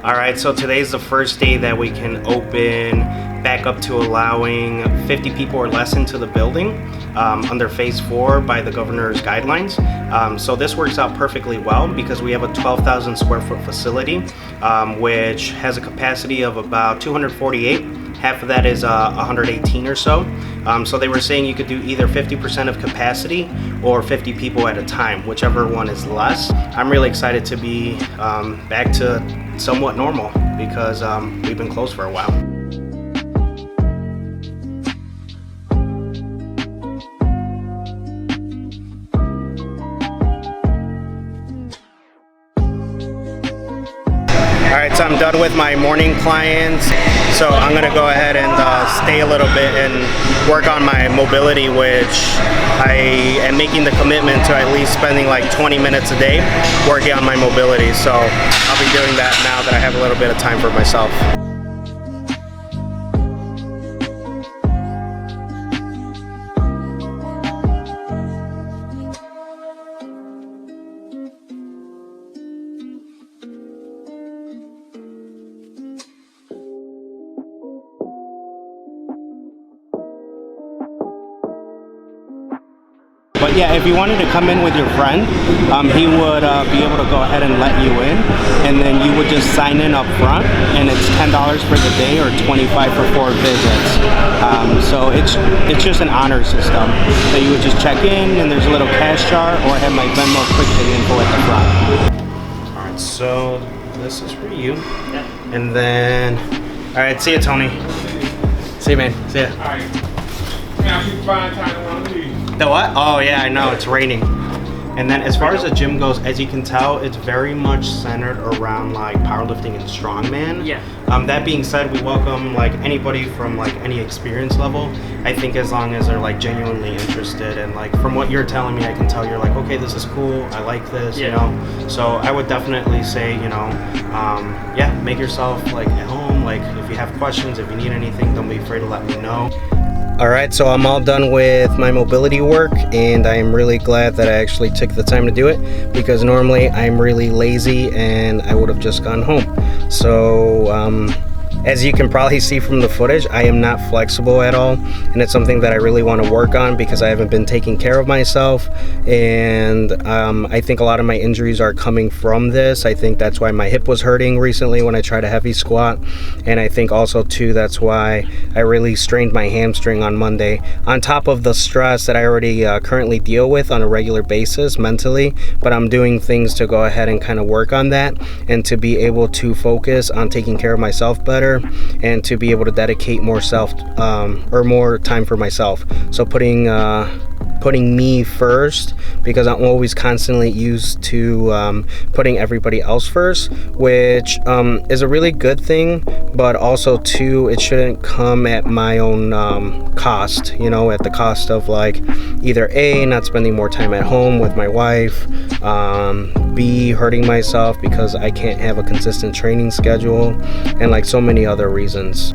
All right, so today's the first day that we can open back up to allowing 50 people or less into the building under phase 4 by the governor's guidelines. So this works out perfectly well because we have a 12,000 square foot facility, which has a capacity of about 248. Half of that is 118 or so. So they were saying you could do either 50% of capacity or 50 people at a time, whichever one is less. I'm really excited to be back to somewhat normal because we've been closed for a while. Alright, so I'm done with my morning clients, so I'm going to go ahead and stay a little bit and work on my mobility, which I am making the commitment to at least spending like 20 minutes a day working on my mobility. So I'll be doing that now that I have a little bit of time for myself. But yeah, if you wanted to come in with your friend, he would be able to go ahead and let you in, and then you would just sign in up front, and it's $10 for the day or $25 for 4 visits. So it's just an honor system. So you would just check in, and there's a little cash jar, or I have my Venmo quick pay info at the front. All right, so this is for you, and then all right, see you, Tony. See you, man. See ya. All right. Now you find time to want to leave. The what? Oh yeah, I know, it's raining. And then as far as the gym goes, as you can tell, it's very much centered around like powerlifting and strongman. Yeah. That being said, we welcome like anybody from like any experience level. I think as long as they're like genuinely interested, and like from what you're telling me, I can tell you're like, okay, this is cool, I like this, you know. So I would definitely say, you know, yeah, make yourself like at home. Like if you have questions, if you need anything, don't be afraid to let me know. Alright, so I'm all done with my mobility work, and I am really glad that I actually took the time to do it, because normally I'm really lazy and I would have just gone home. So as you can probably see from the footage, I am not flexible at all, and it's something that I really want to work on because I haven't been taking care of myself, and I think a lot of my injuries are coming from this. I think that's why my hip was hurting recently when I tried a heavy squat, and I think also too that's why I really strained my hamstring on Monday, on top of the stress that I already currently deal with on a regular basis mentally. But I'm doing things to go ahead and kind of work on that, and to be able to focus on taking care of myself better, and to be able to dedicate more more time for myself. So putting me first, because I'm always constantly used to putting everybody else first, which is a really good thing, but also too, it shouldn't come at my own cost, you know, at the cost of like either A, not spending more time at home with my wife, B, hurting myself because I can't have a consistent training schedule, and like so many other reasons.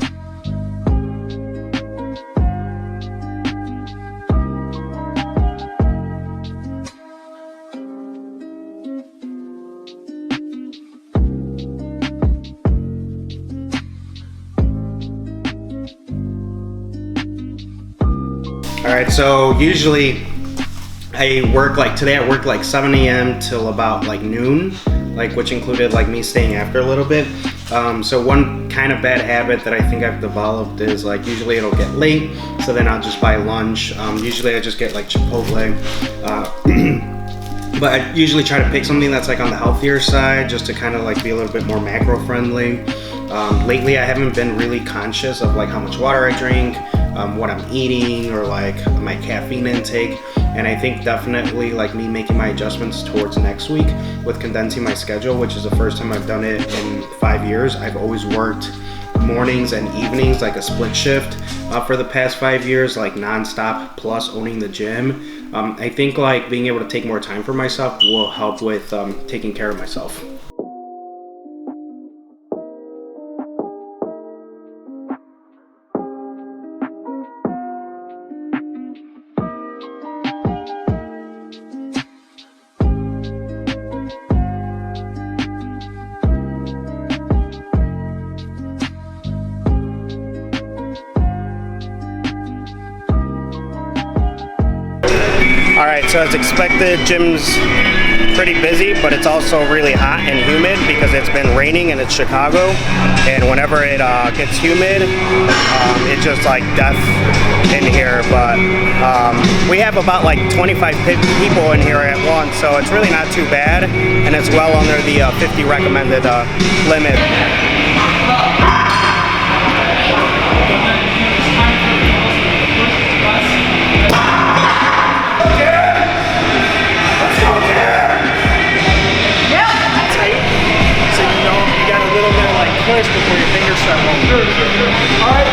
Alright, so usually I work like today, I worked like 7 a.m. till about like noon, like which included like me staying after a little bit. So one kind of bad habit that I think I've developed is like usually it'll get late, so then I'll just buy lunch. Usually I just get like Chipotle, but I usually try to pick something that's like on the healthier side, just to kind of like be a little bit more macro friendly. Lately I haven't been really conscious of like how much water I drink, what I'm eating, or like my caffeine intake. And I think definitely like me making my adjustments towards next week with condensing my schedule, which is the first time I've done it in 5 years. I've always worked mornings and evenings, like a split shift for the past 5 years, like nonstop, plus owning the gym. I think like being able to take more time for myself will help with taking care of myself. So as expected, gym's pretty busy, but it's also really hot and humid because it's been raining and it's Chicago, and whenever it gets humid, it's just like death in here. But we have about like 25 people in here at once, so it's really not too bad, and it's well under the 50 recommended limit. Push before your fingers start moving. Sure. All right.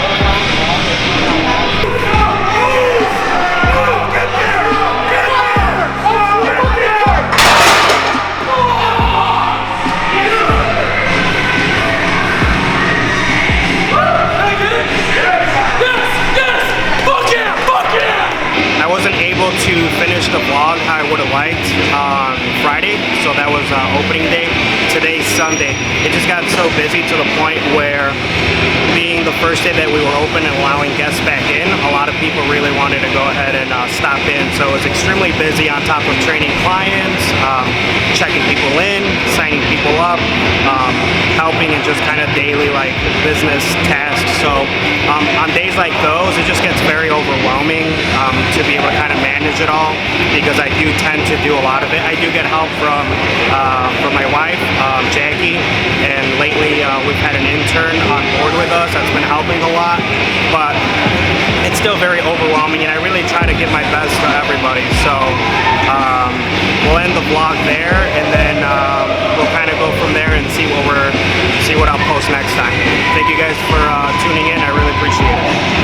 I wasn't able to finish the vlog how I would have liked on Friday, so that was opening day. Today's Sunday. It just got so busy to the point where, being the first day that we were open and allowing guests back in, a lot of people really wanted to go ahead and stop in. So it was extremely busy on top of training clients, checking people in, signing people up, helping in just kind of daily like business tasks. So on days like those, it just gets very overwhelming to be able to kind of manage it all, because I do tend to do a lot of it. I do get help from my wife, Jackie, and lately we've had an intern on board with us that's been helping a lot, but it's still very overwhelming, and I really try to give my best to everybody. So we'll end the vlog there, and then we'll kind of go from there and see what I'll post next time. Thank you guys for tuning in. I really appreciate it.